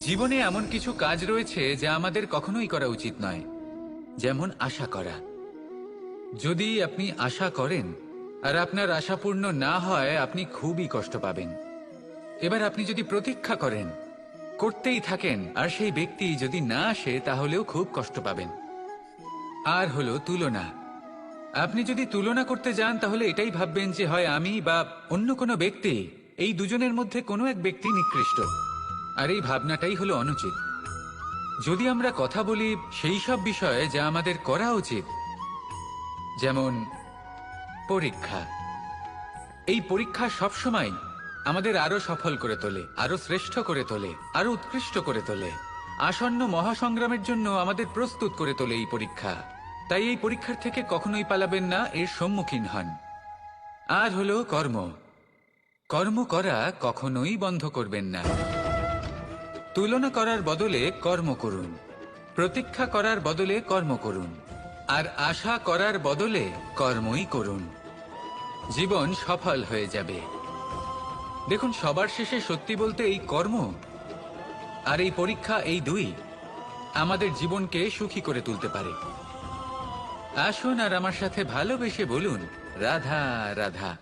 জীবনে এমন কিছু কাজ রয়েছে যা আমাদের কখনোই করা উচিত নয়, যেমন আশা করা। যদি আপনি আশা করেন আর আপনার আশা পূর্ণ না হয়, আপনি খুবই কষ্ট পাবেন। এবার আপনি যদি প্রতীক্ষা করেন, করতেই থাকেন, আর সেই ব্যক্তি যদি না আসে, তাহলেও খুব কষ্ট পাবেন। আর হলো তুলনা। আপনি যদি তুলনা করতে যান, তাহলে এটাই ভাববেন যে হয় আমি বা অন্য কোনো ব্যক্তি, এই দুজনের মধ্যে কোনো এক ব্যক্তি নিকৃষ্ট। আর এই ভাবনাটাই হলো অনুচিত। যদি আমরা কথা বলি সেই সব বিষয়ে যা আমাদের করা উচিত, যেমন পরীক্ষা। এই পরীক্ষা সবসময় আমাদের আরো সফল করে তোলে, আরো শ্রেষ্ঠ করে তোলে, আরো উৎকৃষ্ট করে তোলে। আসন্ন মহাসংগ্রামের জন্য আমাদের প্রস্তুত করে তোলে এই পরীক্ষা। তাই এই পরীক্ষার থেকে কখনোই পালাবেন না, এর সম্মুখীন হন। আর হলো কর্ম। কর্ম করা কখনোই বন্ধ করবেন না। তুলনা করার বদলে কর্ম করুন, প্রতীক্ষা করার বদলে কর্ম করুন, আর আশা করার বদলে কর্মই করুন। জীবন সফল হয়ে যাবে। দেখুন, সবার শেষে সত্যি বলতে এই কর্ম আর এই পরীক্ষা, এই দুই আমাদের জীবনকে সুখী করে তুলতে পারে। আসুন আর আমার সাথে ভালোবেসে বলুন, রাধা রাধা।